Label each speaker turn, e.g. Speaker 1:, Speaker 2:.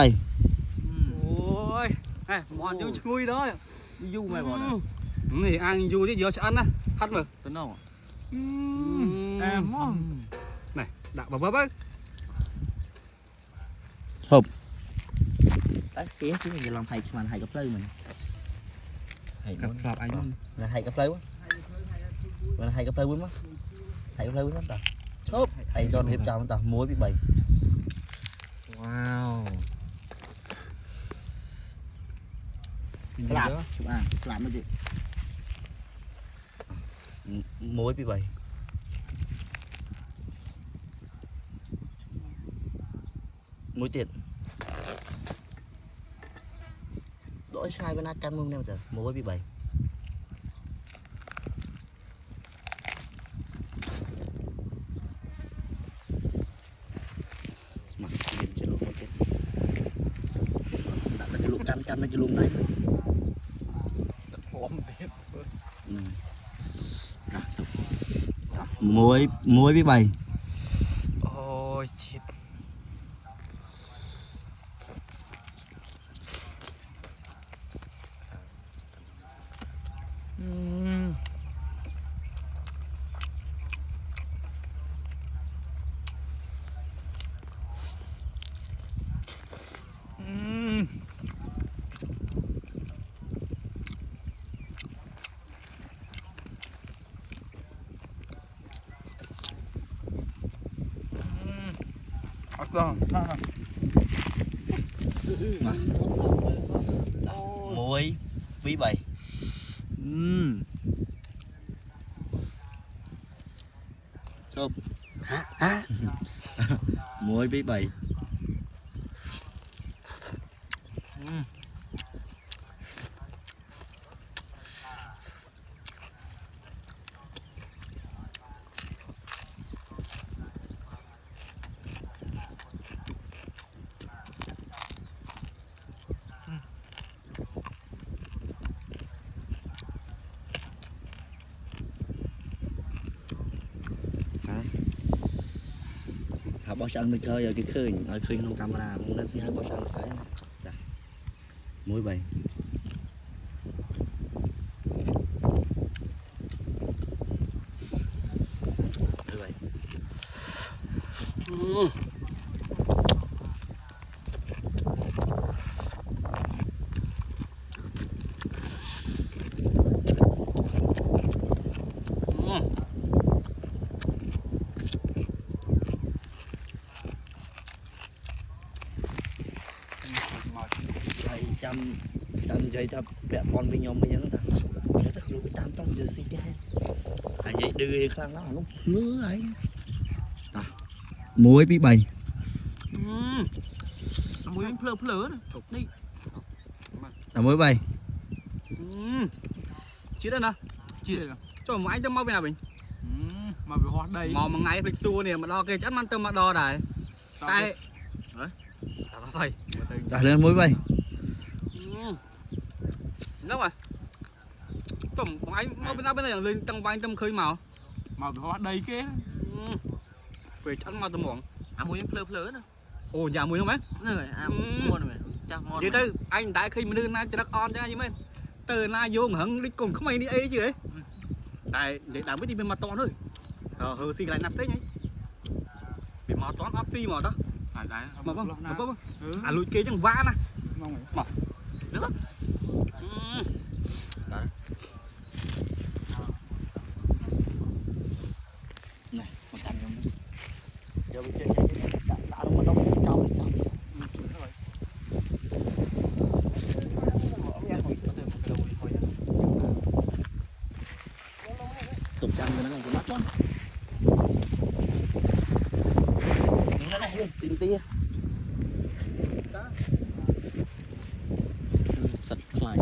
Speaker 1: Đây.
Speaker 2: Ôi, này, mòn vô chui đó. Du mày bỏ này. Này ăn du chứ giờ sẽ ăn á. Khát mà.
Speaker 3: Tuấn đâu?
Speaker 2: Em này, đã bắp ấy.
Speaker 1: Hộp.
Speaker 3: Đấy, kia chứ mình làm thầy mà thầy gặp lư mình.
Speaker 2: Cặp sạp anh.
Speaker 3: Là thầy gặp lư quá. Là thầy gặp lư quá. Thầy gặp lư quá ta. Chốt, thầy cho hiệp chào ta muối bị bầy.
Speaker 2: Wow.
Speaker 3: Slap, chụp à, slap mới được.
Speaker 1: Muối bị bầy. Muối tiền. Đổi sai bên căn mông nè, muối bị bầy. Mà nhìn cho luôn chết. Đặt cái luộc căn nó cho luôn đấy. Muối bị bầy.
Speaker 2: Ôi chết.
Speaker 1: Muối bí bầy. Chôm.
Speaker 2: Hả?
Speaker 1: Muối bí bầy. Bao sân mình chơi rồi cái khơi trong camera muốn lên xe bao sân cái muối bầy. Trăm giây thập bẹ con bên nhóm mấy nhớ ta nhớ ta không biết tam trong giờ xí ra anh vậy đưa khăn nó lúc mưa ấy à muối bị bầy.
Speaker 2: Muối phơ phơ đi.
Speaker 1: Muối bầy.
Speaker 2: Chết đây nè. Chết đây nè. Cho mà anh tâm mau bên nào mình. Mà bị hoa đầy. Mà ngày lịch tua nè mà đo kia chắc ăn tâm mà đo đài. Tay. Đấy. Vậy.
Speaker 1: Trả lên muối bầy.
Speaker 2: Đâu rồi? Tổng của anh mau bên này lên tăng vai tâm khơi màu. Màu bị hoa đầy kia. Về chắn màu tầm muỗng. À muối phơ phơ nữa. Ồ nhà muối không mấy?
Speaker 3: Rồi, à muôn rồi. Chắc ngon.
Speaker 2: Vậy tư anh đã khi mà đưa na cho nó on cho anh mấy. Từ na vô hẳn đi cùng không ai đi ấy chứ ấy. Tại để đảm biết đi bên mặt to thôi. Hờ xì lại nạp xế nhỉ. Bị mò toán áp xì mò đó. Đấy. Mà vâng. À lùi kia chẳng vã nè. Mò. Được.
Speaker 1: Này, một cành luôn. Giờ bị chơi đã một đông trong. Tục chăn cho nó này mắt lắm. Nó này luôn, tìm tia. Sạch lại.